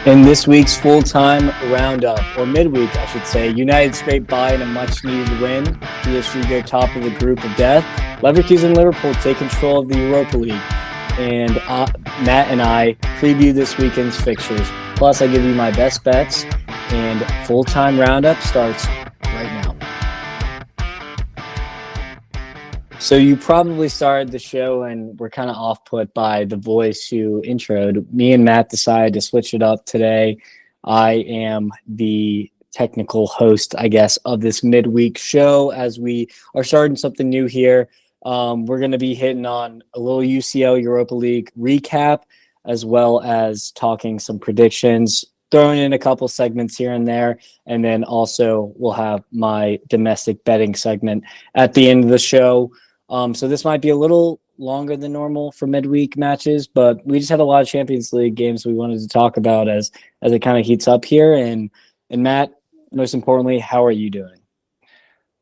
In this week's full-time roundup, or midweek, I should say, United scrape by in a much-needed win. PSG go top of the group of death. Leverkusen and Liverpool take control of the Europa League. And Matt and I preview this weekend's fixtures. Plus, I give you my best bets, and full-time roundup starts right now. So you probably started the show and were kind of off-put by the voice you introed. Me and Matt decided to switch it up today. I am the technical host, I guess, of this midweek show as we are starting something new here. We're going to be hitting on a little UCL Europa League recap, as well as talking some predictions, throwing in a couple segments here and there, and then also we'll have my domestic betting segment at the end of the show. So this might be a little longer than normal for midweek matches, but we just had a lot of Champions League games we wanted to talk about as it kind of heats up here. And Matt, most importantly, how are you doing?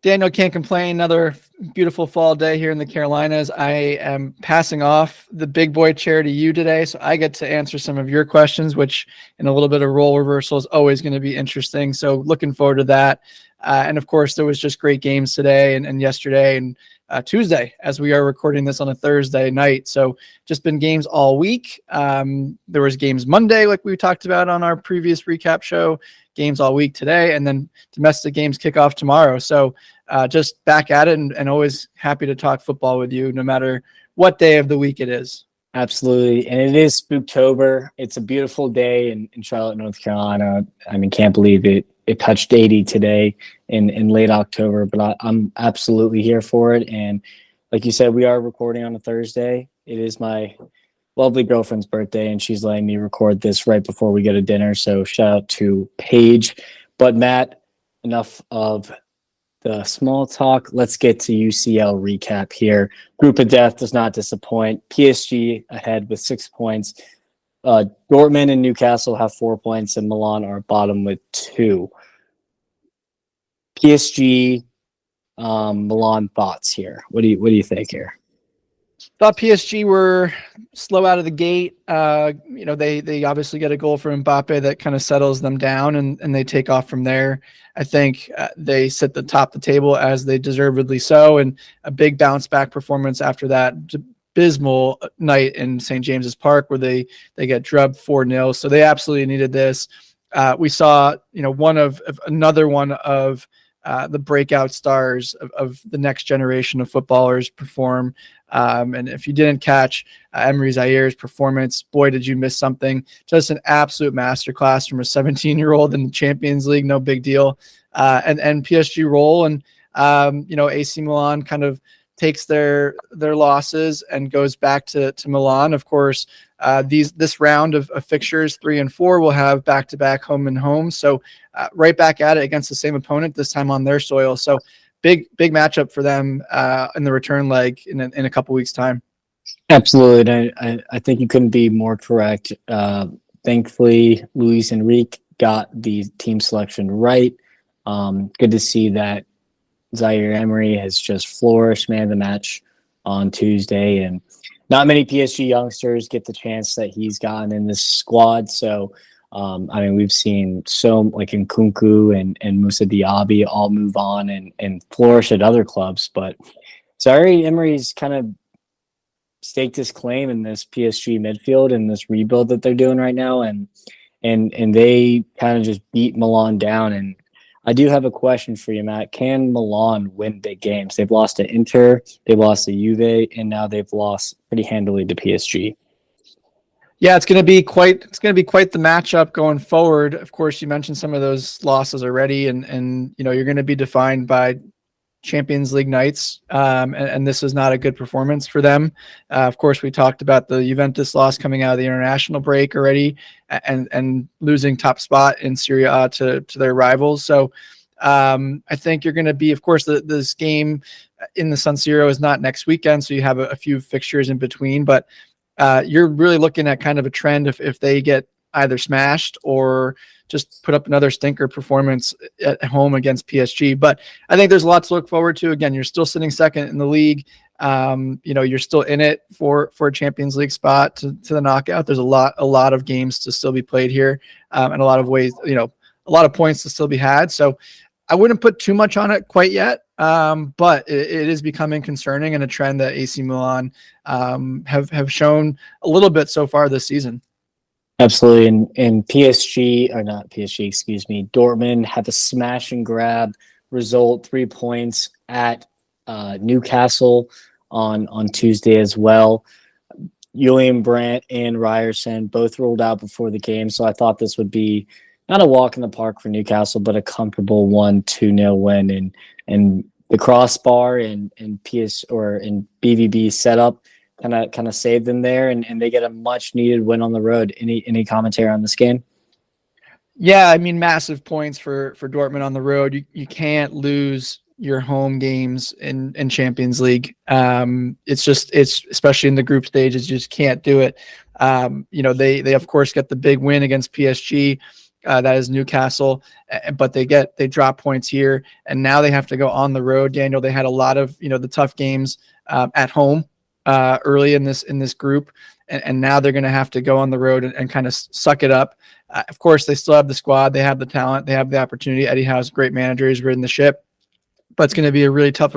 Daniel, can't complain. Another beautiful fall day here in the Carolinas. I am passing off the big boy chair to you today, so I get to answer some of your questions, which in a little bit of role reversal is always going to be interesting. So looking forward to that. And of course, there was just great games today and yesterday and Tuesday, as we are recording this on a Thursday night. So just been games all week. There was games Monday, like we talked about on our previous recap show, games all week today, and then domestic games kick off tomorrow. So just back at it and always happy to talk football with you, no matter what day of the week it is. Absolutely. And it is Spooktober. It's a beautiful day in Charlotte, North Carolina. I mean, can't believe it touched 80 today in late October, but I'm absolutely here for it. And like you said, we are recording on a Thursday. It is my lovely girlfriend's birthday, and she's letting me record this right before we go to dinner. So shout out to Paige. But Matt, enough of the small talk. Let's get to UCL recap here. Group of death does not disappoint. PSG ahead with 6 points. Dortmund and Newcastle have 4 points, and Milan are bottom with 2. PSG, Milan thoughts here. What do you think here? Thought PSG were slow out of the gate. They obviously get a goal from Mbappe that kind of settles them down, and they take off from there. I think they sit the top of the table, as they deservedly so, and a big bounce back performance after that abysmal night in St. James's Park where they get drubbed 4-0. So they absolutely needed this. We saw another one of the breakout stars of the next generation of footballers perform. And if you didn't catch Emery Zaïre's performance, boy, did you miss something. Just an absolute masterclass from a 17-year-old in the Champions League. No big deal. And PSG roll, and AC Milan kind of takes their losses and goes back to Milan. Of course, this round of fixtures 3 and 4 will have back-to-back home and home. So right back at it against the same opponent, this time on their soil. So big matchup for them in the return leg in a couple weeks' time. Absolutely. And I think you couldn't be more correct. Thankfully, Luis Enrique got the team selection right. Good to see that Zaire Emery has just flourished, man of the match on Tuesday. And not many PSG youngsters get the chance that he's gotten in this squad. So, we've seen like Nkunku and Moussa Diaby all move on and flourish at other clubs. But Zaire Emery's kind of staked his claim in this PSG midfield and this rebuild that they're doing right now. And they kind of just beat Milan down. And I do have a question for you, Matt. Can Milan win big games? They've lost to Inter, they've lost to Juve, and now they've lost pretty handily to PSG. Yeah, it's going to be quite the matchup going forward. Of course, you mentioned some of those losses already, and you're going to be defined by Champions League nights, and this is not a good performance for them. Of course, we talked about the Juventus loss coming out of the international break already, and losing top spot in Serie A to their rivals. So I think you're going to be, of course, this game in the San Siro is not next weekend, so you have a few fixtures in between, but you're really looking at kind of a trend if they get either smashed or just put up another stinker performance at home against PSG. But I think there's a lot to look forward to. Again, you're still sitting second in the league. You're still in it for a Champions League spot to the knockout. There's a lot of games to still be played here, and a lot of ways, a lot of points to still be had. So I wouldn't put too much on it quite yet, but it is becoming concerning and a trend that AC Milan have shown a little bit so far this season. Absolutely. And PSG, or not PSG, excuse me, Dortmund had the smash and grab result, 3 points at Newcastle on Tuesday as well. Julian Brandt and Ryerson both ruled out before the game, so I thought this would be not a walk in the park for Newcastle, but a comfortable 1-2-0 win. And the crossbar and BVB setup kind of saved them there, and they get a much needed win on the road. Any commentary on this game? Yeah, I mean, massive points for Dortmund on the road. You can't lose your home games in Champions League. It's especially in the group stages, you just can't do it. They of course get the big win against PSG. That is Newcastle, but they drop points here, and now they have to go on the road. Daniel, they had a lot of the tough games at home early in this group, and now they're going to have to go on the road and kind of suck it up. Of course, they still have the squad, they have the talent, they have the opportunity. Eddie Howe's a great manager, he's ridden the ship, but it's going to be a really tough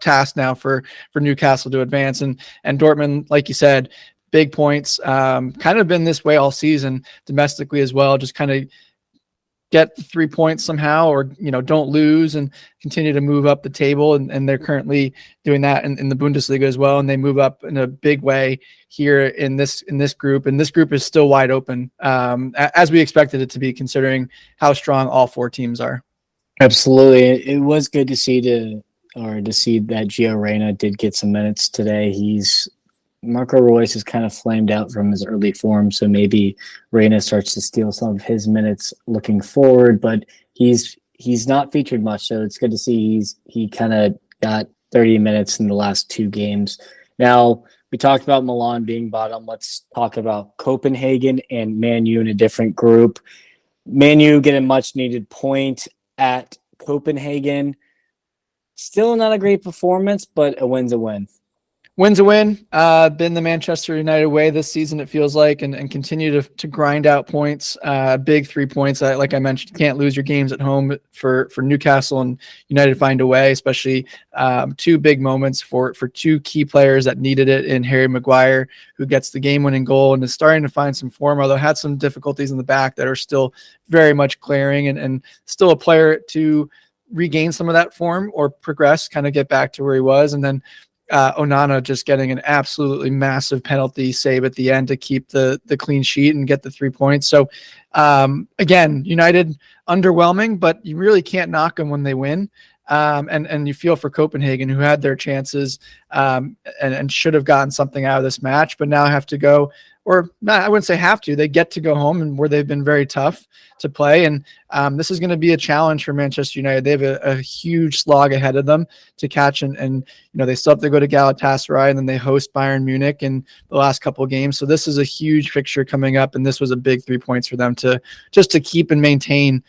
task now for Newcastle to advance. And Dortmund, like you said, big points, kind of been this way all season domestically as well. Just kind of get the 3 points somehow, or don't lose and continue to move up the table. And they're currently doing that in the Bundesliga as well. And they move up in a big way here in this group. And this group is still wide open, as we expected it to be, considering how strong all 4 teams are. Absolutely. It was good to see that Gio Reyna did get some minutes today. Marco Reus is kind of flamed out from his early form, so maybe Reyna starts to steal some of his minutes looking forward, but he's not featured much, so it's good to see he kind of got 30 minutes in the last 2 games. Now, we talked about Milan being bottom. Let's talk about Copenhagen and Man U in a different group. Man U get a much-needed point at Copenhagen. Still not a great performance, but a win's a win. Win's a win. Been the Manchester United way this season, it feels like, and continue to grind out points. Big 3 points. Like I mentioned, you can't lose your games at home for Newcastle, and United find a way, especially 2 big moments for 2 key players that needed it in Harry Maguire, who gets the game-winning goal and is starting to find some form, although had some difficulties in the back that are still very much glaring, and still a player to regain some of that form or progress, kind of get back to where he was. And then Onana just getting an absolutely massive penalty save at the end to keep the clean sheet and get the 3 points. So again, United underwhelming, but you really can't knock them when they win. And you feel for Copenhagen, who had their chances and should have gotten something out of this match, but now have to go, or not, I wouldn't say have to, they get to go home, and where they've been very tough to play. And this is going to be a challenge for Manchester United. They have a huge slog ahead of them to catch, and they still have to go to Galatasaray, and then they host Bayern Munich in the last couple of games. So this is a huge fixture coming up, and this was a big 3 points for them to keep and maintain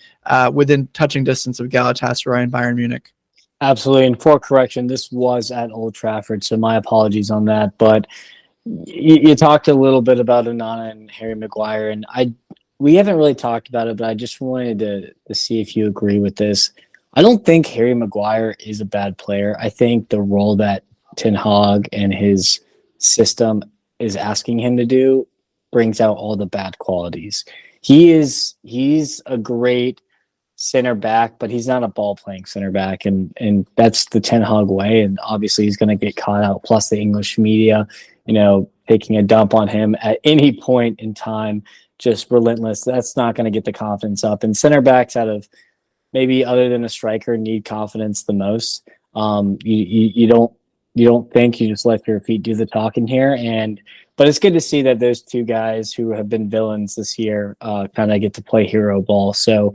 within touching distance of Galatasaray and Bayern Munich. Absolutely. And for correction, this was at Old Trafford, so my apologies on that. But you talked a little bit about Onana and Harry Maguire, and we haven't really talked about it, but I just wanted to see if you agree with this. I don't think Harry Maguire is a bad player. I think the role that Ten Hag and his system is asking him to do brings out all the bad qualities. He's a great center back, but he's not a ball playing center back, and that's the Ten Hag way. And obviously he's going to get caught out. Plus the English media, taking a dump on him at any point in time, just relentless. That's not going to get the confidence up. And center backs, out of maybe other than a striker, need confidence the most. You don't think, you just let your feet do the talking here. But it's good to see that those 2 guys who have been villains this year kind of get to play hero ball. So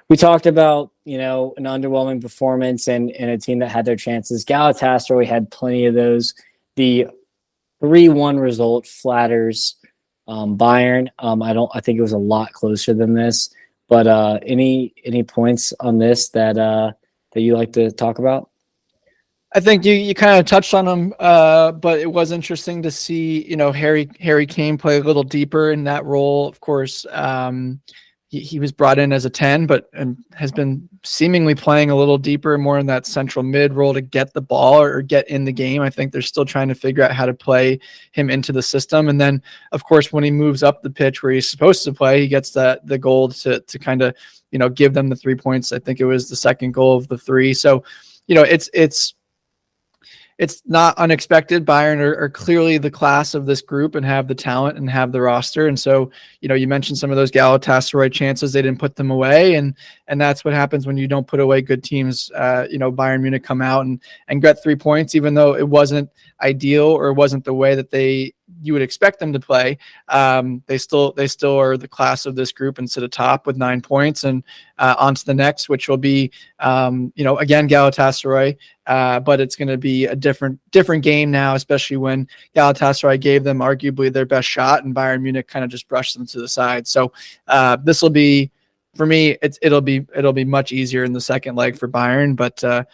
we talked about, an underwhelming performance and a team that had their chances. Galatasaray had plenty of those. The 3-1 result flatters Bayern. I think it was a lot closer than this. But any points on this that you like to talk about? I think you kind of touched on him, but it was interesting to see, Harry Kane play a little deeper in that role. Of course, he was brought in as a 10, but has been seemingly playing a little deeper, more in that central mid role to get the ball or get in the game. I think they're still trying to figure out how to play him into the system. And then, of course, when he moves up the pitch where he's supposed to play, he gets the goal to kind of, give them the 3 points. I think it was the second goal of the 3. So, it's not unexpected. Bayern are clearly the class of this group and have the talent and have the roster. And so, you mentioned some of those Galatasaray chances, they didn't put them away. And that's what happens when you don't put away good teams. Bayern Munich come out and get 3 points, even though it wasn't ideal or it wasn't the way that you would expect them to play. They still are the class of this group and sit atop with 9 points and on to the next, which will be, again, Galatasaray. But it's going to be a different game now, especially when Galatasaray gave them arguably their best shot and Bayern Munich kind of just brushed them to the side. So this will be, for me, it'll be much easier in the second leg for Bayern, but it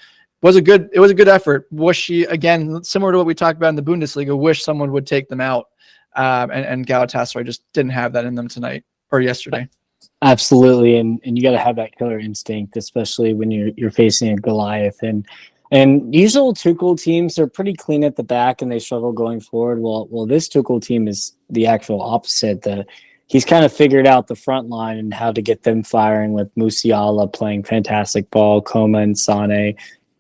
was a good effort. Wish again, similar to what we talked about in the Bundesliga, wish someone would take them out. And Galatasaray just didn't have that in them tonight or yesterday. Absolutely. And you got to have that killer instinct, especially when you're facing a Goliath. And usual Tuchel teams are pretty clean at the back and they struggle going forward. Well, this Tuchel team is the actual opposite. He's kind of figured out the front line and how to get them firing with Musiala playing fantastic ball, Coma and Sane.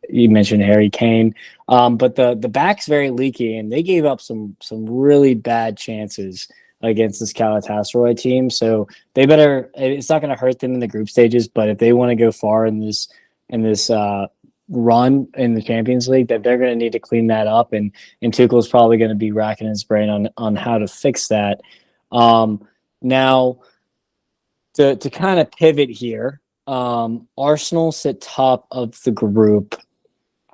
You mentioned Harry Kane. But the back's very leaky and they gave up some really bad chances against this Galatasaray team. So they better, it's not going to hurt them in the group stages, but if they want to go far in this run in the Champions League, that they're going to need to clean that up, and Tuchel's probably going to be racking his brain on how to fix that. Now, to kind of pivot here, Arsenal sit top of the group.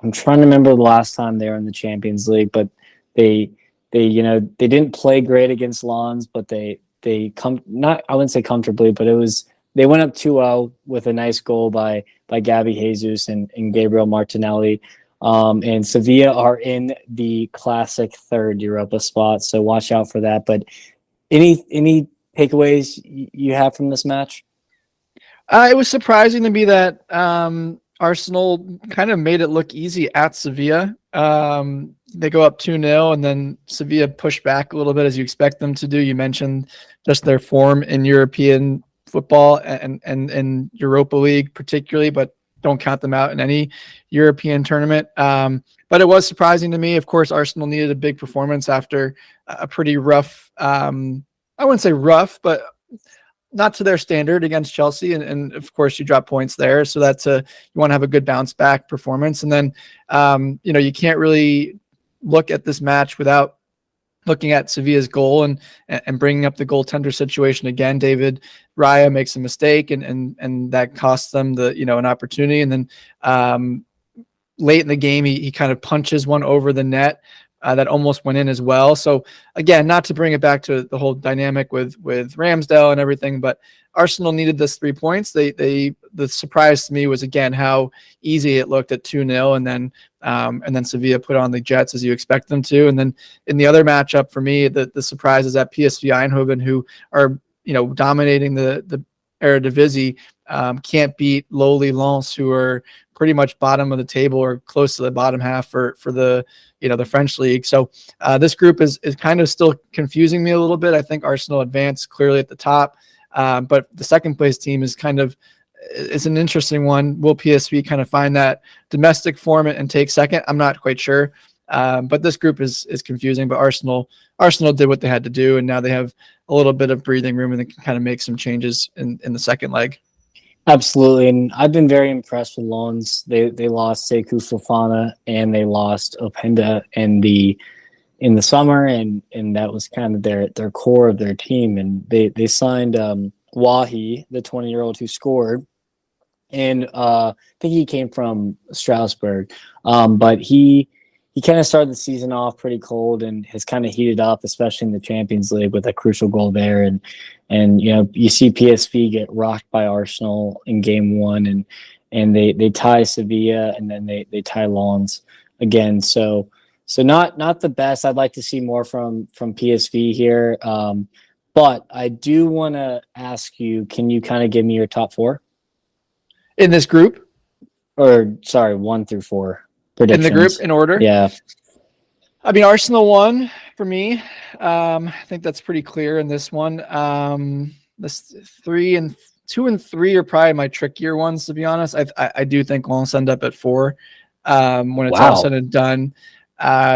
I'm trying to remember the last time they were in the Champions League, but they didn't play great against Lens, but they come not, I wouldn't say comfortably, but they went up 2-0 with a nice goal by Gabby Jesus and Gabriel Martinelli. And Sevilla are in the classic third Europa spot, so watch out for that. But any takeaways you have from this match? It was surprising to me that Arsenal kind of made it look easy at Sevilla. They go up 2-0 and then Sevilla pushed back a little bit as you expect them to do. You mentioned just their form in European football and Europa League particularly, but don't count them out in any European tournament. But it was surprising to me. Of course, Arsenal needed a big performance after a pretty rough, I wouldn't say rough, but not to their standard against Chelsea. And of course you drop points there. So that's you want to have a good bounce back performance. And then, you can't really look at this match without looking at Sevilla's goal and bringing up the goaltender situation again. David Raya makes a mistake and that costs them an opportunity. And then late in the game, he kind of punches one over the net that almost went in as well. So again, not to bring it back to the whole dynamic with Ramsdale and everything, but Arsenal needed this 3 points. The surprise to me was again how easy it looked at 2-0, and then Sevilla put on the Jets as you expect them to. And then in the other matchup for me, the surprise is at PSV Eindhoven, who are dominating the Eredivisie, can't beat lowly Lens, who are pretty much bottom of the table or close to the bottom half for the the French league. So this group is kind of still confusing me a little bit. I think Arsenal advanced clearly at the top, but the second place team is it's an interesting one. Will PSV kind of find that domestic form and take second? I'm not quite sure. But this group is confusing, but Arsenal did what they had to do, and now they have a little bit of breathing room and they can kind of make some changes in the second leg. Absolutely, and I've been very impressed with Lens. They lost Sekou Fofana and they lost Openda in the summer, and that was kind of their core of their team. And they signed Wahi, the 20-year-old who scored, and I think he came from Strasbourg, but he kind of started the season off pretty cold and has kind of heated up, especially in the Champions League with a crucial goal there. And you see PSV get rocked by Arsenal in game one, and they tie Sevilla, and then they tie Lens. again. So not the best. I'd like to see more from PSV here. But I do want to ask you, can you kind of give me your top four? In this group? Or sorry, 1 through 4 In the group predictions. in order? Yeah. I mean, Arsenal won for me. I think that's pretty clear in this one. This 2 and 3 are probably my trickier ones, to be honest. I do think Lens end up at 4 when it's all said and done.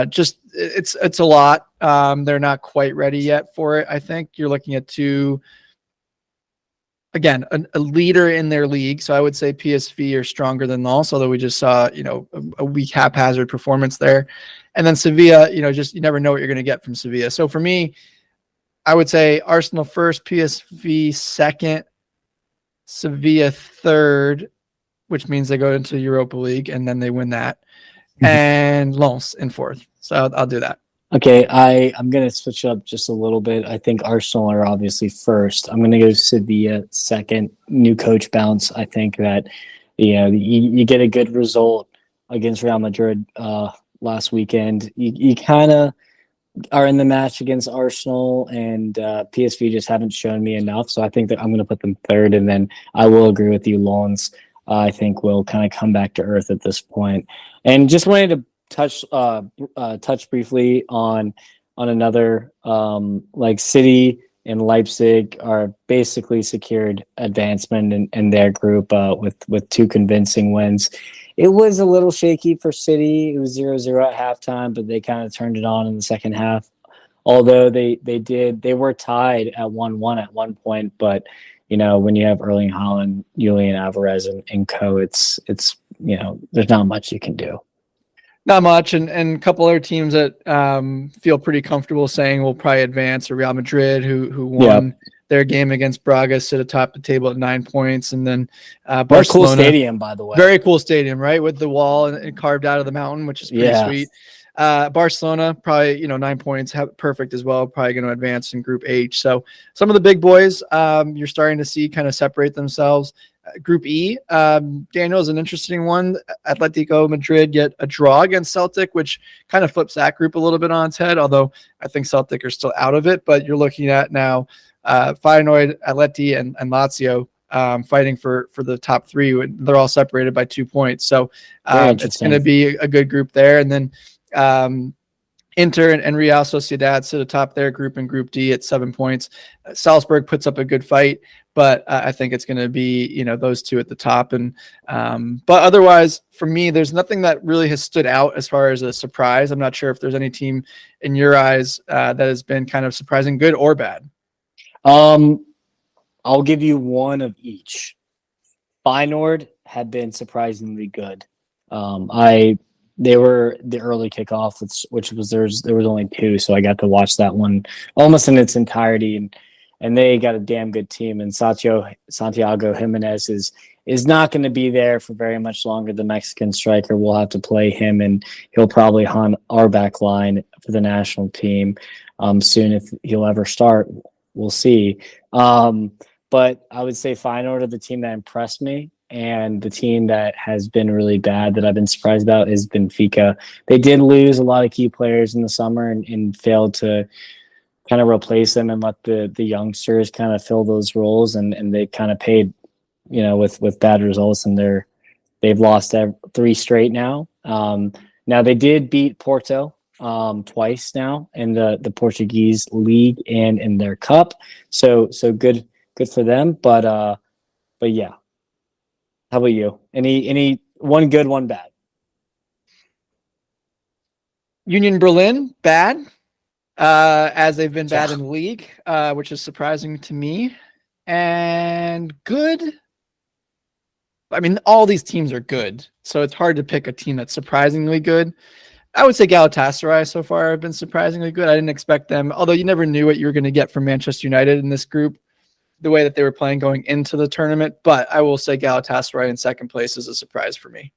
Just it's a lot. They're not quite ready yet for it. I think you're looking at two. Again, a leader in their league. So I would say PSV are stronger than Lens, although we just saw, a weak haphazard performance there. And then Sevilla, just you never know what you're going to get from Sevilla. So for me, I would say Arsenal first, PSV second, Sevilla third, which means they go into Europa League and then they win that, and Lens in fourth. So I'll do that. Okay, I'm going to switch up just a little bit. I think Arsenal are obviously first. I'm going to go Sevilla second. New coach bounce. I think that you get a good result against Real Madrid last weekend. You kind of are in the match against Arsenal, and PSV just haven't shown me enough. So I think that I'm going to put them third, and then I will agree with you. Lens, I think, will kind of come back to earth at this point. And just wanted to touch briefly on another like City and Leipzig are basically secured advancement in their group with 2 convincing wins. It was a little shaky for City. It was 0-0 at halftime, but they kind of turned it on in the second half. Although they were tied at 1-1 at one point, but when you have Erling Haaland, Julian Alvarez, and co, it's there's not much you can do. Not much, and a couple other teams that feel pretty comfortable saying will probably advance are Real Madrid, who won their game against Braga, sit atop the table at 9 points, and then Barcelona. Very cool stadium, by the way. Very cool stadium, right, with the wall and carved out of the mountain, which is pretty sweet. Barcelona probably 9 points, perfect as well. Probably going to advance in Group H. So some of the big boys you're starting to see kind of separate themselves. Group E, Daniel, is an interesting one. Atletico Madrid get a draw against Celtic, which kind of flips that group a little bit on its head, although I think Celtic are still out of it. But you're looking at now Feyenoord, Atleti, and Lazio fighting for the top 3. They're all separated by 2 points. So it's going to be a good group there. And then Inter and Real Sociedad sit atop their group in Group D at 7 points. Salzburg puts up a good fight, but I think it's going to be those 2 at the top. And but otherwise, for me, there's nothing that really has stood out as far as a surprise. I'm not sure if there's any team in your eyes that has been kind of surprising, good or bad. I'll give you one of each. Feyenoord had been surprisingly good. They were the early kickoff, which was there was only 2, so I got to watch that one almost in its entirety, and they got a damn good team. And Santiago Jimenez is not going to be there for very much longer. The Mexican striker will have to play him, and he'll probably haunt our back line for the national team soon if he'll ever start. We'll see. But I would say Feyenoord are the team that impressed me. And the team that has been really bad that I've been surprised about is Benfica. They did lose a lot of key players in the summer and failed to kind of replace them and let the youngsters kind of fill those roles. And they kind of paid, with bad results. And they've lost 3 straight now. Now they did beat Porto twice now in the Portuguese league and in their cup. So good for them. But yeah. How about you? Any one good, one bad? Union Berlin, bad, as they've been bad in the league, which is surprising to me. And good. I mean, all these teams are good, so it's hard to pick a team that's surprisingly good. I would say Galatasaray so far have been surprisingly good. I didn't expect them, although you never knew what you were going to get from Manchester United in this group, the way that they were playing going into the tournament. But I will say Galatasaray in second place is a surprise for me.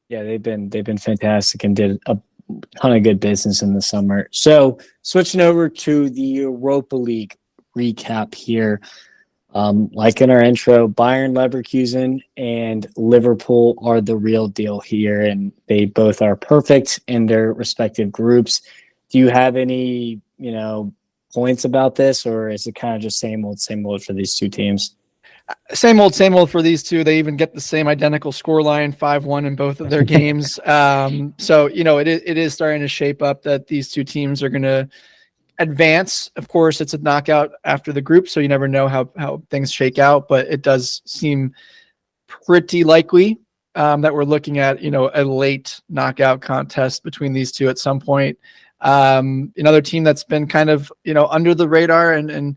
Yeah, they've been fantastic and did a ton of good business in the summer. So switching over to the Europa League recap here. Like in our intro, Bayern Leverkusen and Liverpool are the real deal here, and they both are perfect in their respective groups. Do you have any, points about this, or is it kind of just same old for these two teams? Same old for these two. They even get the same identical scoreline, 5-1 in both of their games. So, it is starting to shape up that these two teams are going to advance. Of course, it's a knockout after the group, so you never know how things shake out, but it does seem pretty likely that we're looking at, a late knockout contest between these two at some point. Another team that's been kind of, under the radar and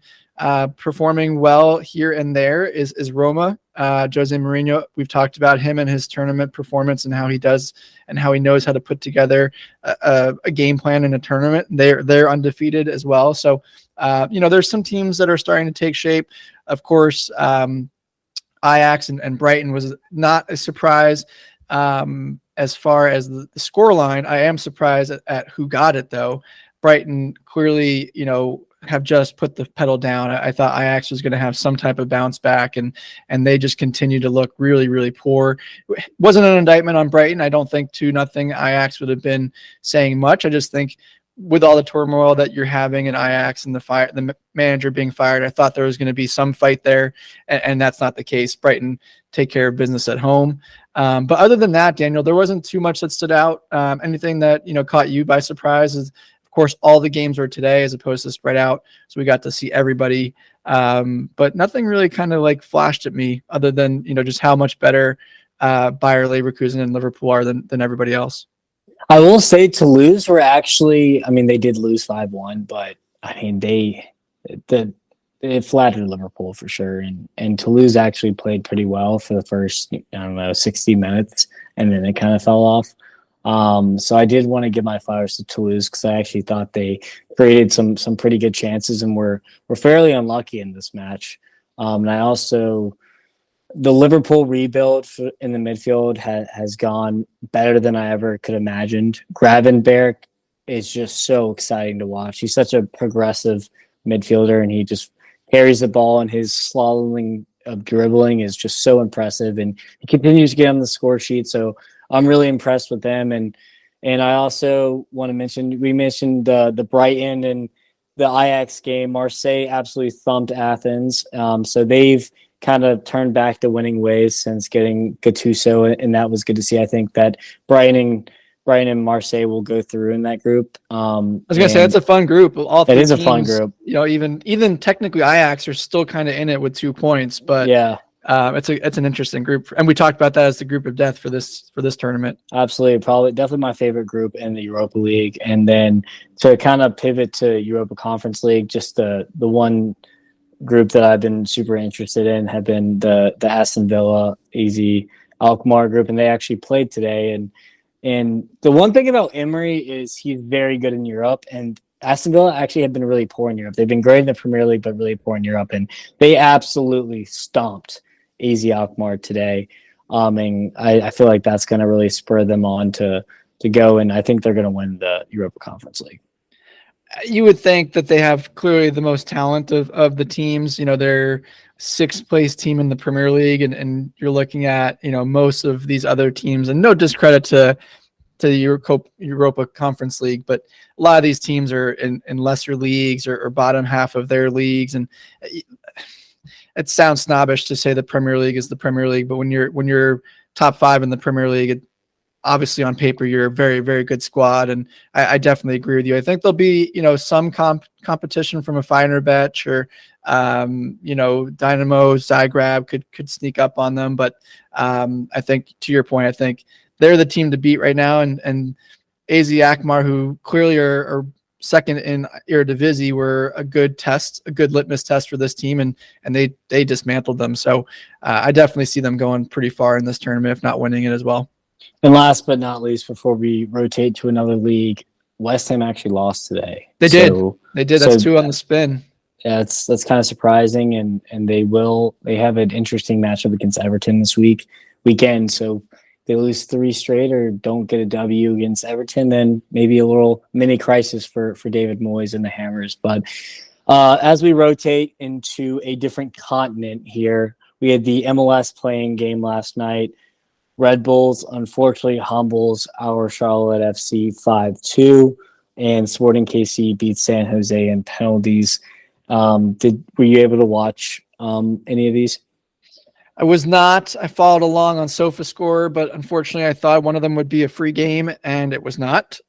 performing well here and there is Roma. Jose Mourinho, we've talked about him and his tournament performance and how he does and how he knows how to put together a game plan in a tournament. They're undefeated as well. So, there's some teams that are starting to take shape. Of course, Ajax and Brighton was not a surprise. As far as the scoreline, I am surprised at who got it, though. Brighton clearly, have just put the pedal down. I thought Ajax was going to have some type of bounce back, and they just continue to look really, really poor. It wasn't an indictment on Brighton. I don't think 2-0 Ajax would have been saying much. I just think with all the turmoil that you're having in Ajax and the manager being fired, I thought there was going to be some fight there, and that's not the case. Brighton take care of business at home. But other than that, Daniel, there wasn't too much that stood out. Anything that, caught you by surprise is, of course, all the games were today as opposed to spread out. So we got to see everybody. But nothing really kind of like flashed at me other than, just how much better Bayer Leverkusen and Liverpool are than everybody else. I will say Toulouse were actually, they did lose 5-1, but it flattered Liverpool for sure. And Toulouse actually played pretty well for the first, 60 minutes, and then it kind of fell off. So I did want to give my flowers to Toulouse because I actually thought they created some pretty good chances and were fairly unlucky in this match. And I also, the Liverpool rebuild in the midfield has gone better than I ever could imagined. Gravenberch is just so exciting to watch. He's such a progressive midfielder, and he just carries the ball, and his slaloming of dribbling is just so impressive, and he continues to get on the score sheet. So I'm really impressed with them. And I also want to mention, we mentioned the Brighton and the Ajax game. Marseille absolutely thumped Athens. So they've kind of turned back to winning ways since getting Gattuso, and that was good to see. I think that Brighton and Marseille will go through in that group. I was gonna say it's a fun group. All three teams, a fun group. Even technically Ajax are still kind of in it with 2 points, but yeah, it's an interesting group, and we talked about that as the group of death for this tournament. Absolutely, definitely my favorite group in the Europa League. And then to kind of pivot to Europa Conference League, just the one group that I've been super interested in have been the Aston Villa, Easy Alkmaar group, and they actually played today. And the one thing about Emery is he's very good in Europe, and Aston Villa actually have been really poor in Europe. They've been great in the Premier League, but really poor in Europe, and they absolutely stomped Easy Alkmaar today. And I feel like that's going to really spur them on to go, and I think they're going to win the Europa Conference League. You would think that they have clearly the most talent of the teams. They're 6th place team in the Premier League, and you're looking at, most of these other teams, and no discredit to the Europa Conference League, but a lot of these teams are in lesser leagues or bottom half of their leagues. And it sounds snobbish to say the Premier League is the Premier League, but when you're top 5 in the Premier League, obviously on paper you're a very, very good squad, and I definitely agree with you. I think there'll be some competition from a Fenerbahce or Dynamo Zagreb could sneak up on them, but I think to your point, I think they're the team to beat right now, and AZ Alkmaar, who clearly are second in Eredivisie, were a good litmus test for this team, and they dismantled them. So I definitely see them going pretty far in this tournament, if not winning it as well. And last but not least, before we rotate to another league, West Ham actually lost today. They did. That's 2 on the spin. Yeah, that's kind of surprising, and they have an interesting matchup against Everton this weekend. So they lose 3 straight or don't get a W against Everton, then maybe a little mini crisis for David Moyes and the Hammers. But As we rotate into a different continent here, we had the MLS playing game last night. Red Bulls unfortunately humbles our Charlotte FC 5-2, and Sporting KC beats San Jose in penalties. Were you able to watch any of these? I was not. I followed along on SofaScore, but unfortunately, I thought one of them would be a free game, and it was not,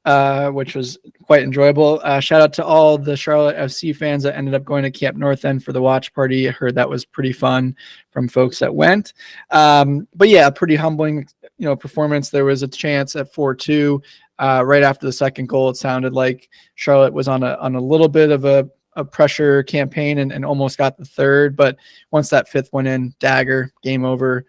which was quite enjoyable. Shout out to all the Charlotte FC fans that ended up going to Camp North End for the watch party. I heard that was pretty fun from folks that went. But yeah, pretty humbling, performance. There was a chance at 4-2 right after the second goal. It sounded like Charlotte was on a little bit of a pressure campaign and almost got the third, but once that fifth went in, dagger, game over.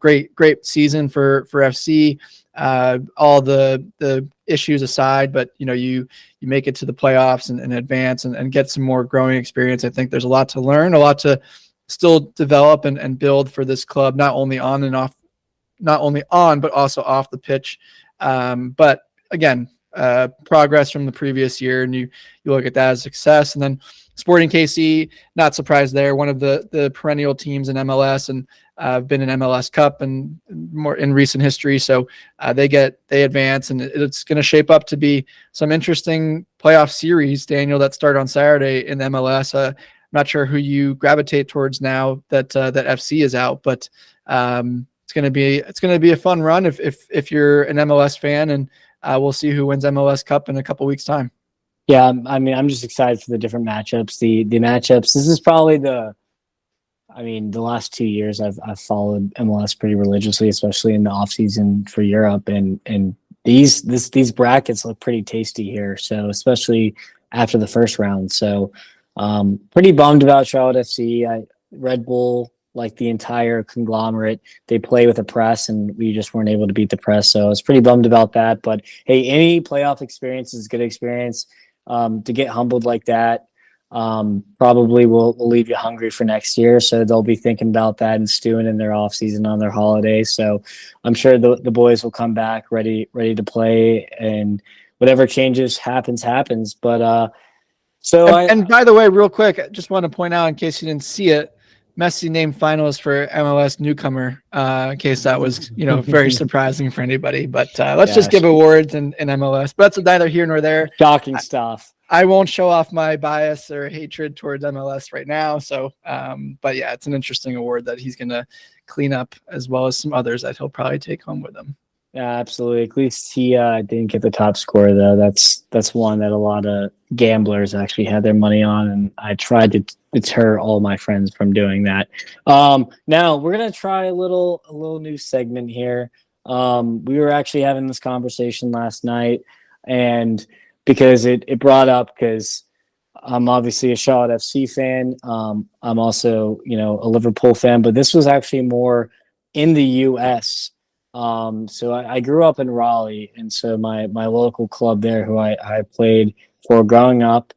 Great season for FC. All the issues aside, but you make it to the playoffs and advance and get some more growing experience. I think there's a lot to learn, a lot to still develop and build for this club, not only on but also off the pitch. But again, progress from the previous year, and you look at that as success. And then Sporting KC, not surprised there, one of the perennial teams in MLS, and been in MLS Cup and more in recent history. So they advance, and it's going to shape up to be some interesting playoff series, Daniel, that start on Saturday in MLS. I'm not sure who you gravitate towards now that FC is out, but it's going to be a fun run if you're an MLS fan, and we'll see who wins MLS Cup in a couple weeks' time. Yeah, I mean, I'm just excited for the different matchups. The matchups. This is probably the last 2 years I've followed MLS pretty religiously, especially in the off season for Europe, and these brackets look pretty tasty here. So especially after the first round. So pretty bummed about Charlotte FC. Red Bull, like the entire conglomerate, they play with a press, and we just weren't able to beat the press. So I was pretty bummed about that. But hey, any playoff experience is a good experience. To get humbled like that probably will leave you hungry for next year. So they'll be thinking about that and stewing in their off season on their holidays. So I'm sure the boys will come back ready to play, and whatever changes happens. But and by the way, real quick, I just want to point out, in case you didn't see it, Messi named finalist for MLS newcomer, in case that was, very surprising for anybody. But let's just give awards in MLS. But that's neither here nor there. Shocking stuff. I won't show off my bias or hatred towards MLS right now. So, but yeah, it's an interesting award that he's going to clean up, as well as some others that he'll probably take home with him. Yeah, absolutely. At least he didn't get the top score, though. That's one that a lot of gamblers actually had their money on, and I tried to deter all my friends from doing that. Now we're gonna try a little new segment here. We were actually having this conversation last night, and because it brought up, because I'm obviously a Charlotte FC fan. I'm also a Liverpool fan, but this was actually more in the U.S. So I grew up in Raleigh, and so my local club there, who I played for growing up,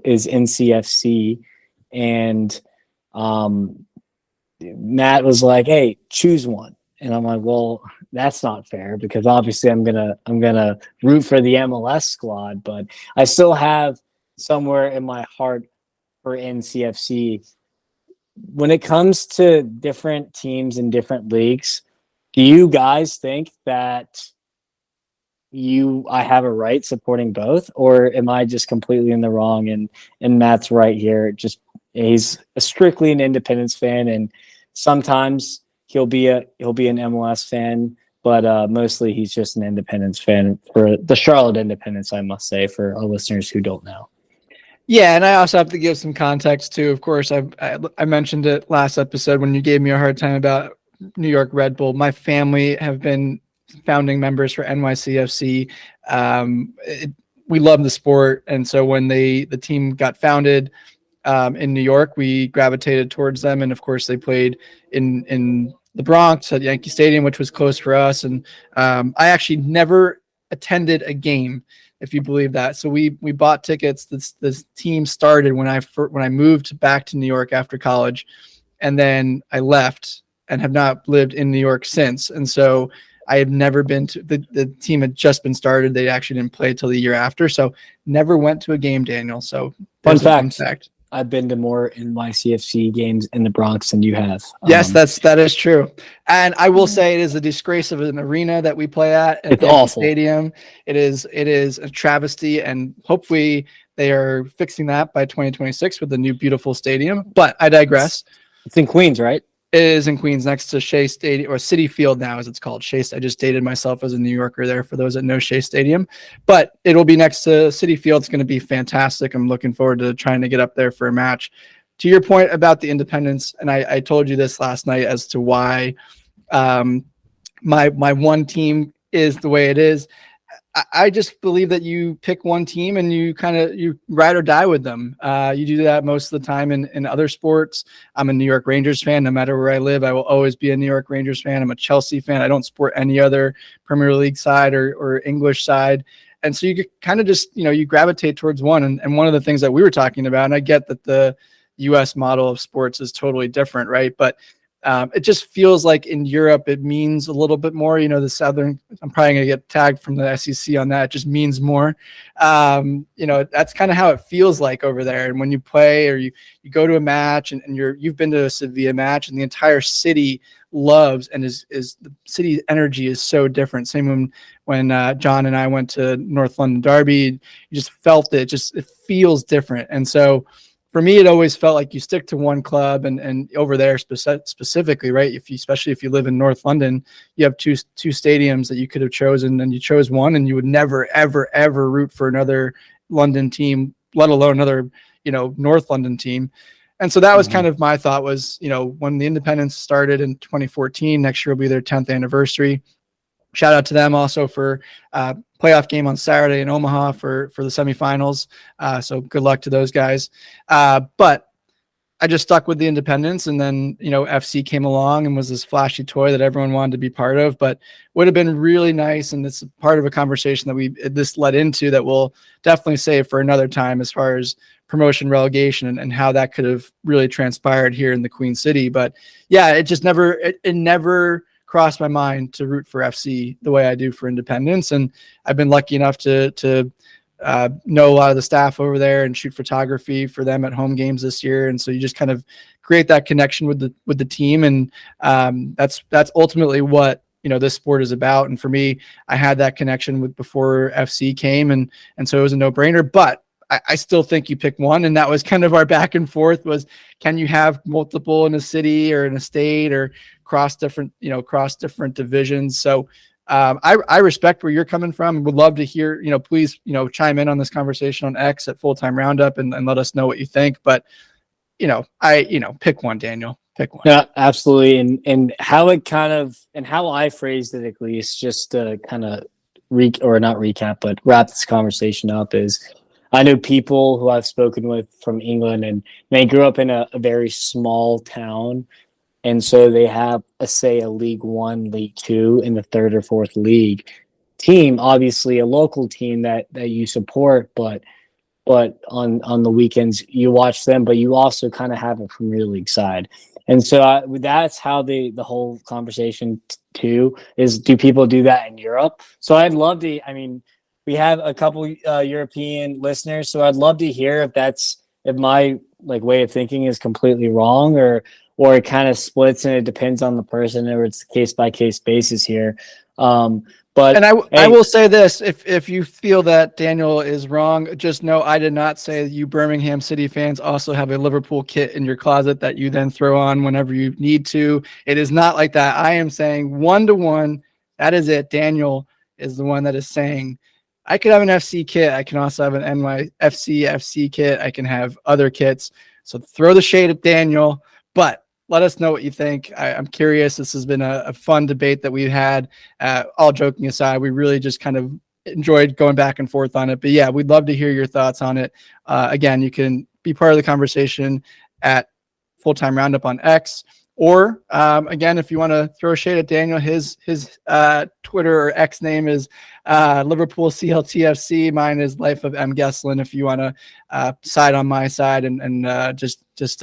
is NCFC, and Matt was like, "Hey, choose one," and I'm like, "Well, that's not fair, because obviously I'm gonna root for the MLS squad, but I still have somewhere in my heart for NCFC." When it comes to different teams in different leagues, do you guys think that I have a right supporting both, or am I just completely in the wrong? And Matt's right here. Just he's strictly an Independence fan, and sometimes he'll be an MLS fan, but mostly he's just an Independence fan, for the Charlotte Independence, I must say, for our listeners who don't know. Yeah, and I also have to give some context too. Of course, I mentioned it last episode when you gave me a hard time about New York Red Bull. My family have been founding members for NYCFC. We love the sport, and so when the team got founded in New York, we gravitated towards them. And of course, they played in the Bronx at Yankee Stadium, which was close for us. And I actually never attended a game, if you believe that. So we bought tickets. This team started when I moved back to New York after college, and then I left and have not lived in New York since. And so I had never been to the team had just been started. They actually didn't play till the year after. So never went to a game, Daniel. So fun fact. I've been to more NYCFC games in the Bronx than you have. Yes, that is true. And I will say it is a disgrace of an arena that we play at it's Yankee awful. Stadium. It is a travesty, and hopefully they are fixing that by 2026 with the new beautiful stadium. But I digress. It's in Queens, right? It is in Queens, next to Shea Stadium, or City Field now, as it's called. Shea. I just dated myself as a New Yorker there. For those that know Shea Stadium, but it'll be next to City Field. It's going to be fantastic. I'm looking forward to trying to get up there for a match. To your point about the independents, and I told you this last night as to why my one team is the way it is. I just believe that you pick one team and you ride or die with them. You do that most of the time in other sports. I'm a New York Rangers fan. No matter where I live, I will always be a New York Rangers fan. I'm a Chelsea fan. I don't support any other Premier League side or English side. And so you kind of just, you gravitate towards one. And one of the things that we were talking about, and I get that the US model of sports is totally different, right? But it just feels like in Europe, it means a little bit more, the Southern, I'm probably going to get tagged from the SEC on that. It just means more. That's kind of how it feels like over there. And when you play or you go to a match and you've been to a Sevilla match and the entire city loves and is the city energy is so different. Same when John and I went to North London Derby, you just felt it. It feels different. And so for me, it always felt like you stick to one club and over there specifically, right? Especially if you live in North London, you have two stadiums that you could have chosen, and you chose one, and you would never, ever, ever root for another London team, let alone another, North London team. And so that was kind of my thought was, when the independents started in 2014, next year will be their 10th anniversary. Shout out to them also for playoff game on Saturday in Omaha for the semifinals. So good luck to those guys. But I just stuck with the independents, and then, FC came along and was this flashy toy that everyone wanted to be part of, but would have been really nice. And it's part of a conversation that this led into that we'll definitely save for another time as far as promotion relegation and how that could have really transpired here in the Queen City. But yeah, it just never crossed my mind to root for FC the way I do for independents. And I've been lucky enough to know a lot of the staff over there and shoot photography for them at home games this year. And so you just kind of create that connection with the team. And that's ultimately what, this sport is about. And for me, I had that connection before FC came. And so it was a no brainer, but I still think you pick one. And that was kind of our back and forth was, can you have multiple in a city or in a state or cross different divisions? So I respect where you're coming from. Would love to hear, please, chime in on this conversation on X at Full-Time Roundup and let us know what you think. But, pick one, Daniel, pick one. Yeah, absolutely. And how it and how I phrased it, at least, just to kind of not recap, but wrap this conversation up is, I know people who I've spoken with from England, and they grew up in a very small town. And so they have, a League One, League Two in the third or fourth league team, obviously a local team that you support, but on the weekends you watch them, but you also kind of have a Premier League side. And so that's how the whole conversation too is, do people do that in Europe? So I'd love to, we have a couple European listeners, so I'd love to hear if my way of thinking is completely wrong, or it kind of splits and it depends on the person, or it's case by case basis here. But I will say this: if you feel that Daniel is wrong, just know I did not say you Birmingham City fans also have a Liverpool kit in your closet that you then throw on whenever you need to. It is not like that. I am saying 1-to-1. That is it. Daniel is the one that is saying, I could have an FC kit. I can also have an FC kit. I can have other kits. So throw the shade at Daniel, but let us know what you think. I'm curious. This has been a fun debate that we've had. All joking aside, we really just kind of enjoyed going back and forth on it. But yeah, we'd love to hear your thoughts on it. Again, you can be part of the conversation at Full-Time Roundup on X. Or again, if you want to throw a shade at Daniel, his Twitter or X name is Liverpool CLTFC. Mine is Life of M. Gesslin. If you want to side on my side and just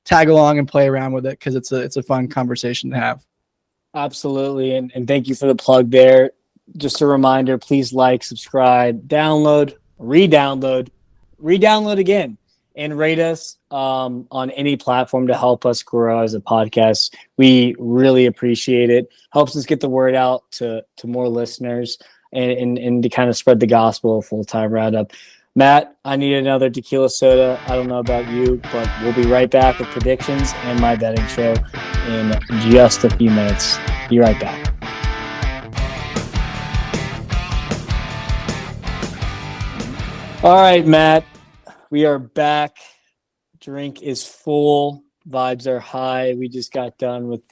tag along and play around with it, because it's a fun conversation to have. Absolutely, and thank you for the plug there. Just a reminder: please like, subscribe, download, re-download again. and rate us on any platform to help us grow as a podcast. We really appreciate it. Helps us get the word out to more listeners and to kind of spread the gospel of full-time roundup. Matt, I need another tequila soda. I don't know about you, but we'll be right back with predictions and my betting show in just a few minutes. Be right back. All right, Matt, we are back. Drink is full. Vibes are high. We just got done with,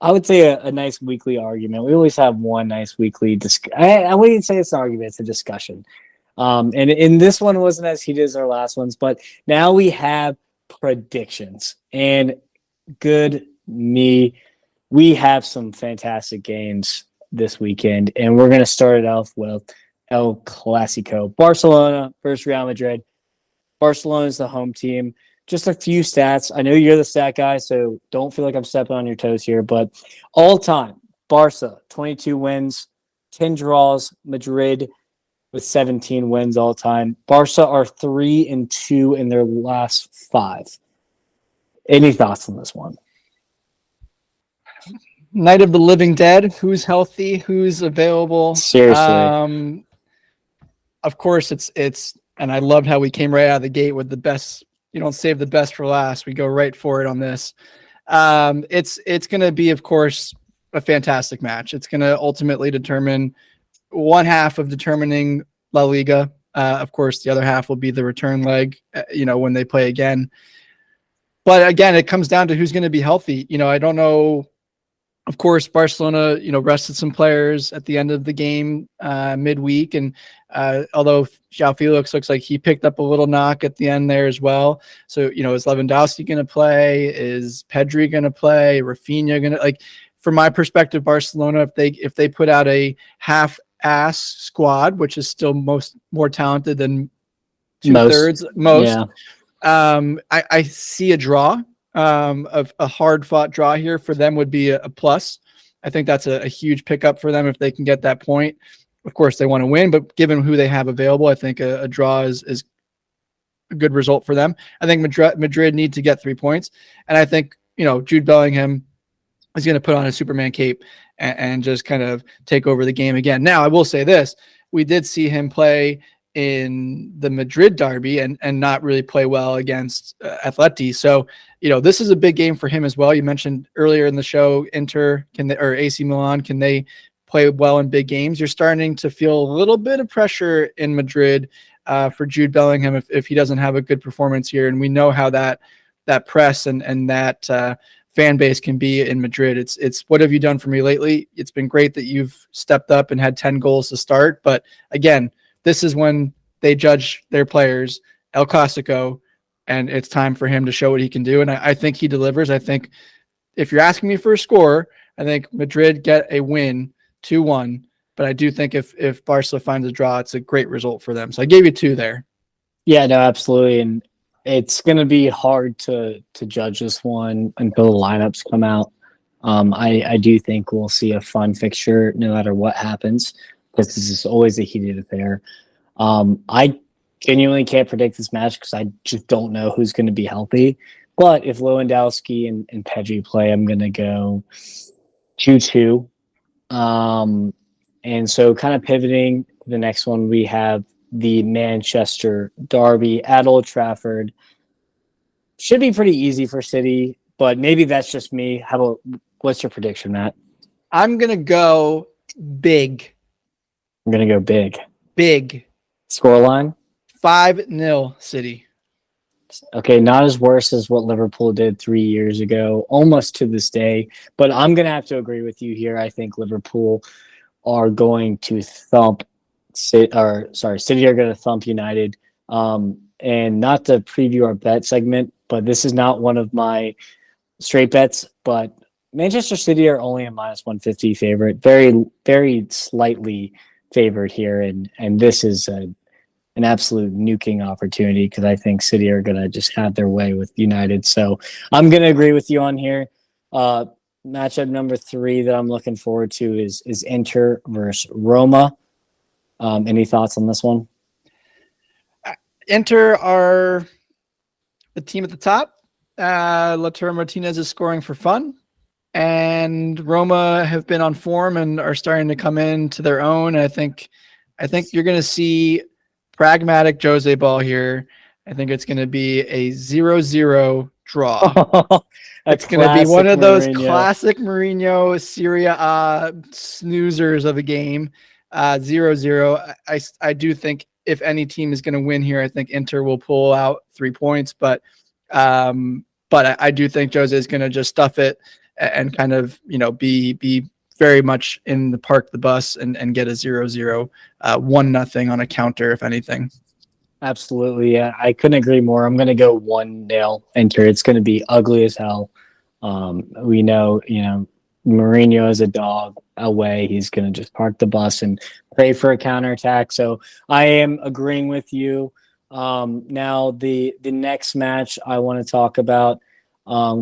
I would say a nice weekly argument. We always have one nice weekly I wouldn't say it's an argument, it's a discussion. And this one wasn't as heated as our last ones, but now we have predictions. And we have some fantastic games this weekend, and we're going to start it off with El Clasico. Barcelona versus Real Madrid. Barcelona is the home team. Just a few stats. I know you're the stat guy, so don't feel like I'm stepping on your toes here, but all time, Barca, 22 wins, 10 draws. Madrid with 17 wins all time. Barca are 3-2 in their last 5. Any thoughts on this one? Night of the Living Dead. Who's healthy? Who's available? Seriously. Of course, it's, and I loved how we came right out of the gate with the best. You don't save the best for last. We go right for it on this. It's going to be, of course, a fantastic match. It's going to ultimately determine one half of determining La Liga. Of course, the other half will be the return leg, when they play again. But again, it comes down to who's going to be healthy. I don't know. Of course, Barcelona, rested some players at the end of the game midweek. And although João Felix looks like he picked up a little knock at the end there as well. So, is Lewandowski going to play? Is Pedri going to play? Rafinha going to, from my perspective, Barcelona, if they put out a half-ass squad, which is still more talented than two-thirds most, I see a draw. Of a hard-fought draw here for them would be a plus. I think that's a huge pickup for them if they can get that point. Of course, they want to win, but given who they have available, I think a draw is a good result for them. I think Madrid need to get 3 points, and I think Jude Bellingham is going to put on a Superman cape and just kind of take over the game again. Now, I will say this: we did see him play in the Madrid derby and not really play well against Atleti. So, this is a big game for him as well. You mentioned earlier in the show, or AC Milan, can they play well in big games? You're starting to feel a little bit of pressure in Madrid for Jude Bellingham if he doesn't have a good performance here. And we know how that press and that fan base can be in Madrid. It's what have you done for me lately? It's been great that you've stepped up and had 10 goals to start. But again, this is when they judge their players, El Clasico, and it's time for him to show what he can do. And I think he delivers. I think if you're asking me for a score, I think Madrid get a win 2-1. But I do think if Barca finds a draw, it's a great result for them. So I gave you 2 there. Yeah, no, absolutely. And it's going to be hard to judge this one until the lineups come out. I do think we'll see a fun fixture no matter what happens, because this is always a heated affair. I genuinely can't predict this match because I just don't know who's going to be healthy. But if Lewandowski and Pedri play, I'm going to go 2-2. And so kind of pivoting to the next one, we have the Manchester derby at Old Trafford. Should be pretty easy for City, but maybe that's just me. What's your prediction, Matt? I'm going to go big. I'm going to go big. Big. Scoreline? 5-0 City. Okay, not as worse as what Liverpool did 3 years ago, almost to this day. But I'm going to have to agree with you here. I think Liverpool are going to City are going to thump United. And not to preview our bet segment, but this is not one of my straight bets. But Manchester City are only a -150 favorite, very, very slightly favored here, and this is an absolute nuking opportunity because I think City are going to just have their way with United. So I'm going to agree with you on here. Matchup number 3 that I'm looking forward to is Inter versus Roma. Any thoughts on this one? Inter are the team at the top. Lautaro Martinez is scoring for fun, and Roma have been on form and are starting to come into their own. I think you're going to see pragmatic Jose ball here. I think it's going to be a 0-0 draw. It's going to be one of those classic Mourinho Serie A snoozers of a game. 0-0. I do think if any team is going to win here, I think Inter will pull out 3 points, but I do think Jose is going to just stuff it and kind of, be very much in the park the bus and get a 0-0, 1-0 on a counter, if anything. Absolutely. Yeah, I couldn't agree more. I'm going to go 1-0 Inter. It's going to be ugly as hell. We know, Mourinho is a dog away. He's going to just park the bus and pray for a counterattack. So I am agreeing with you. Now the next match I want to talk about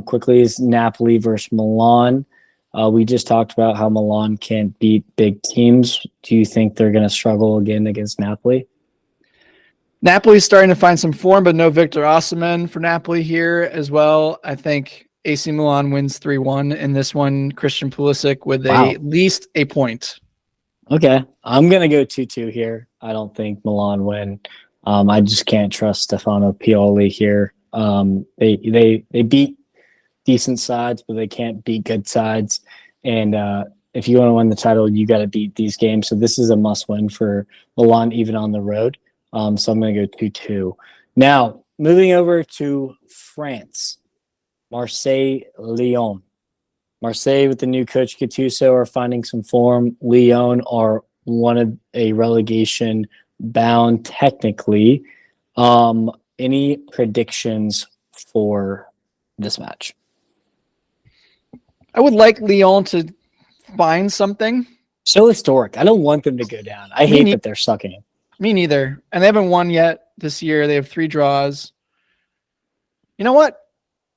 quickly is Napoli versus Milan. We just talked about how Milan can't beat big teams. Do you think they're going to struggle again against Napoli? Napoli's starting to find some form, but no Victor Osimhen for Napoli here as well. I think AC Milan wins 3-1 in this one. Christian Pulisic with at least a point. Okay. I'm going to go 2-2 here. I don't think Milan win. I just can't trust Stefano Pioli here. They beat decent sides, but they can't beat good sides. And if you want to win the title, you got to beat these games. So this is a must win for Milan, even on the road. So I'm going to go 2-2. Now, moving over to France, Marseille-Lyon. Marseille with the new coach Gattuso are finding some form. Lyon are one of a relegation bound technically. Any predictions for this match? I would like Lyon to find something. So historic. I don't want them to go down. I hate that they're sucking. Me neither. And they haven't won yet this year. They have 3 draws. You know what?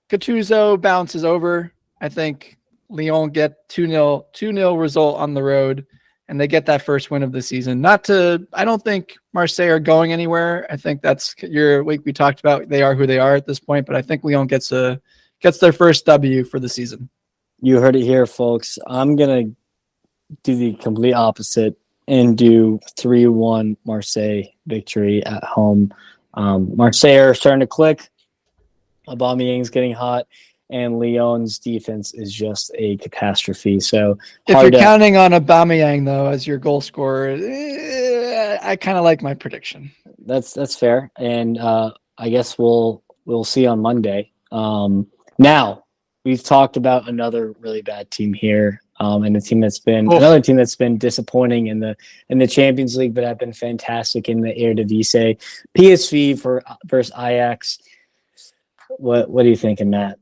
Gattuso bounces over. I think Lyon get 2-0 result on the road, and they get that first win of the season. I don't think Marseille are going anywhere. I think that's like we talked about. They are who they are at this point, but I think Lyon gets their first W for the season. You heard it here, folks. I'm going to do the complete opposite and do 3-1 Marseille victory at home. Marseille are starting to click. Aubameyang's getting hot, and Lyon's defense is just a catastrophe. So if you're counting on Aubameyang though as your goal scorer, I kind of like my prediction. That's fair, and I guess we'll see on Monday. Now we've talked about another really bad team here. And a team that's been another team that's been disappointing in the Champions League, but have been fantastic in the Eredivisie. PSV versus Ajax. What are you thinking, Matt?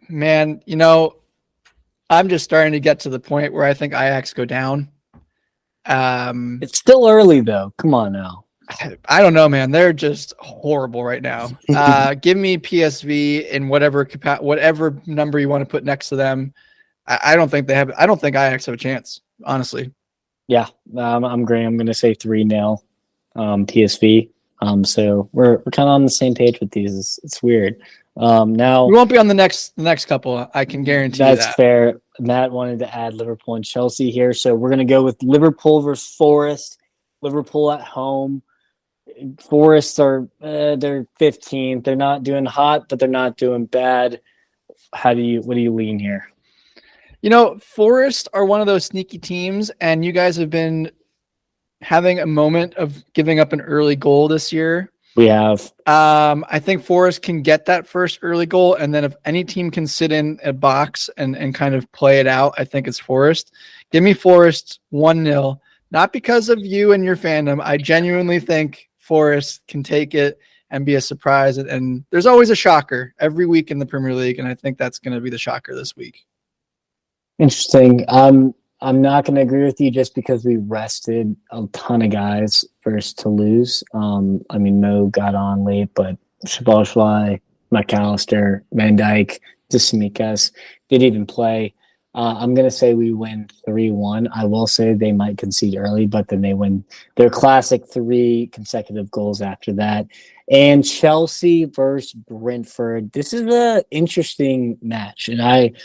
Man, I'm just starting to get to the point where I think Ajax go down. It's still early though. Come on now. I don't know, man. They're just horrible right now. Give me PSV in whatever number you want to put next to them. I don't think Ajax have a chance, honestly. Yeah, I'm agreeing. I'm going to say 3-0 PSV. So we're kind of on the same page with these. It's weird. Now we won't be on the next couple. I can guarantee that. That's fair. Matt wanted to add Liverpool and Chelsea here, so we're going to go with Liverpool versus Forest. Liverpool at home. Forest are they're 15th. They're not doing hot, but they're not doing bad. What do you lean here? Forest are one of those sneaky teams, and you guys have been having a moment of giving up an early goal this year. We have. I think Forest can get that first early goal, and then if any team can sit in a box and kind of play it out, I think it's Forest. Give me Forest 1-0. Not because of you and your fandom. I genuinely think Forest can take it and be a surprise. And there's always a shocker every week in the Premier League, and I think that's going to be the shocker this week. Interesting. I'm not going to agree with you just because we rested a ton of guys first to lose. Mo got on late, but Szoboszlai, McAllister, Van Dijk, Tsimikas didn't even play. I'm going to say we win 3-1. I will say they might concede early, but then they win their classic 3 consecutive goals after that. And Chelsea versus Brentford. This is an interesting match. And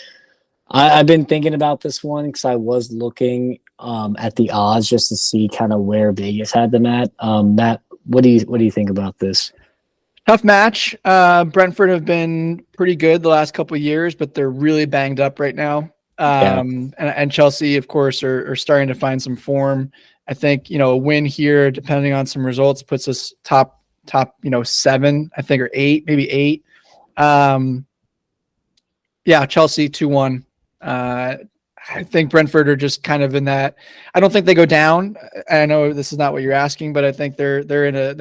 I've been thinking about this one because I was looking at the odds just to see kind of where Vegas had them at. Matt, what do you think about this? Tough match. Brentford have been pretty good the last couple of years, but they're really banged up right now. Yeah. And Chelsea, of course, are starting to find some form. I think, a win here, depending on some results, puts us top, 7, I think, or 8, maybe 8. Yeah, Chelsea 2-1. I think Brentford are just kind of in that. I don't think they go down. I know this is not what you're asking, but I think they're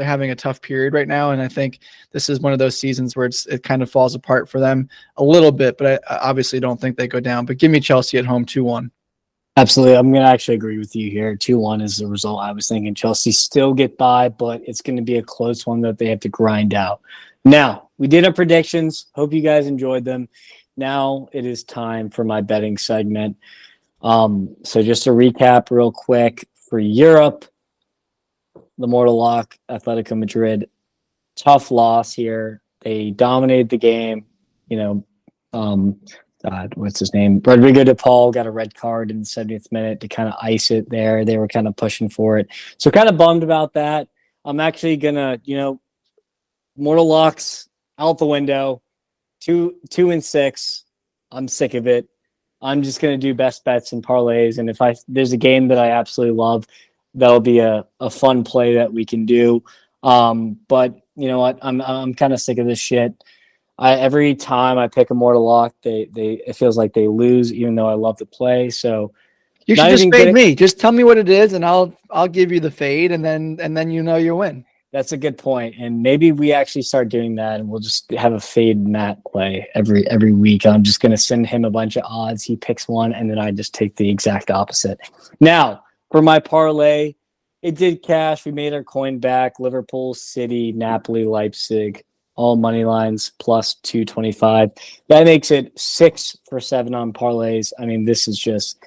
having a tough period right now, and I think this is one of those seasons where it kind of falls apart for them a little bit. But I obviously don't think they go down. But give me Chelsea at home 2-1. Absolutely. I'm going to actually agree with you here. 2-1 is the result. I was thinking Chelsea still get by, but it's going to be a close one that they have to grind out. Now, we did our predictions. Hope you guys enjoyed them. Now it is time for my betting segment. So just to recap real quick, for Europe, the Mortal Lock, Atletico Madrid, tough loss here. They dominated the game. What's his name? Rodrigo de Paul got a red card in the 70th minute to kind of ice it there. They were kind of pushing for it. So kind of bummed about that. I'm actually going to, Mortal Locks out the window. 2-6. I'm sick of it. I'm just going to do best bets and parlays. And if there's a game that I absolutely love, that'll be a fun play that we can do. But you know what? I'm kind of sick of this shit. Every time I pick a Mortal Lock, it feels like they lose, even though I love the play. So you should just fade me. Just tell me what it is, and I'll give you the fade, and then you win. That's a good point. And maybe we actually start doing that and we'll just have a fade Matt play every week. I'm just going to send him a bunch of odds. He picks one and then I just take the exact opposite. Now, for my parlay, it did cash. We made our coin back. Liverpool, City, Napoli, Leipzig, all money lines plus 225. That makes it 6 for 7 on parlays. I mean, this is just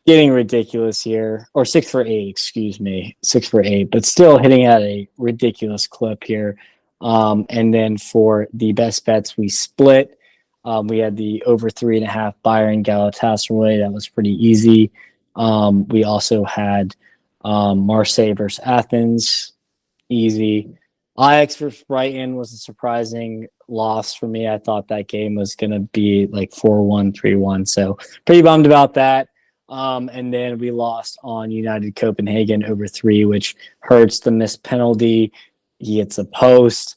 getting ridiculous here, or 6 for 8, excuse me, 6 for 8, but still hitting at a ridiculous clip here. And then for the best bets, we split. We had the over 3.5 Bayern Galatasaray. That was pretty easy. We also had Marseille versus Athens, easy. Ajax versus Brighton was a surprising loss for me. I thought that game was going to be like 4-1, 3-1. So pretty bummed about that. And then we lost on United Copenhagen over 3, which hurts. The missed penalty. He hits a post.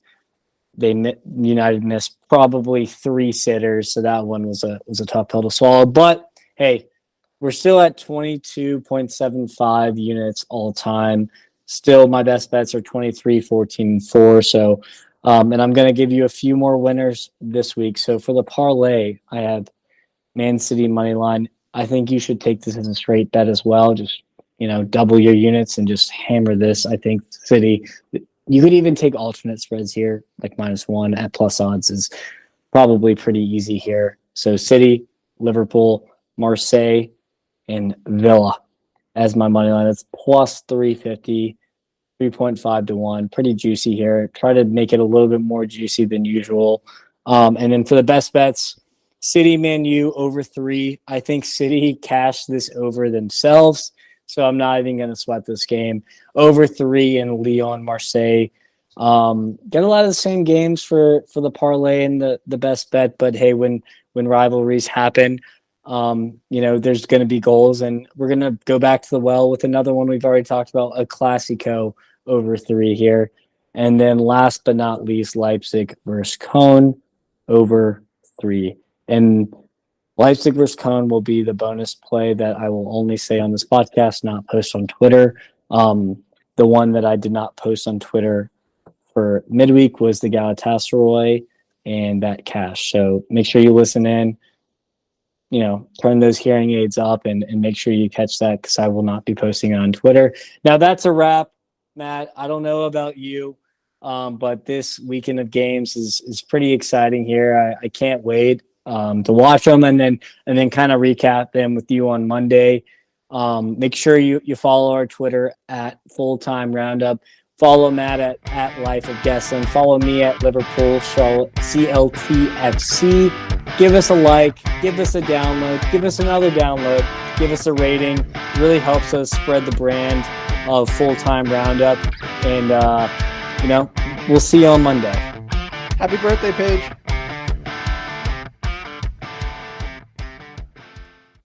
United missed probably 3 sitters, so that one was a tough pill to swallow. But hey, we're still at 22.75 units all time. Still, my best bets are 23, 14, 4. So, and I'm going to give you a few more winners this week. So for the parlay, I have Man City money line. I think you should take this as a straight bet as well. Just, double your units and just hammer this. I think City, you could even take alternate spreads here, like -1 at plus odds is probably pretty easy here. So City, Liverpool, Marseille, and Villa as my money line. It's plus 350, 3.5 to 1. Pretty juicy here. Try to make it a little bit more juicy than usual. And then for the best bets, City, Man U over 3. I think City cashed this over themselves, so I'm not even going to sweat this game. Over 3 in Lyon, Marseille. Get a lot of the same games for the parlay and the best bet, but hey, when rivalries happen, there's going to be goals, and we're going to go back to the well with another one we've already talked about, a Classico over 3 here. And then last but not least, Leipzig versus Cologne over 3. And Leipzig versus Cologne will be the bonus play that I will only say on this podcast, not post on Twitter. The one that I did not post on Twitter for midweek was the Galatasaray and that cash. So make sure you listen in, turn those hearing aids up and make sure you catch that because I will not be posting it on Twitter. Now that's a wrap, Matt. I don't know about you, but this weekend of games is pretty exciting here. I can't wait. to watch them and then kind of recap them with you on Monday. Make sure you follow our Twitter at Full-Time Roundup. Follow Matt at Life of Gesslin. Follow me at Liverpool CLTFC. Give us a like. Give us a download. Give us another download. Give us a rating. It really helps us spread the brand of Full-Time Roundup. And, we'll see you on Monday. Happy birthday, Paige.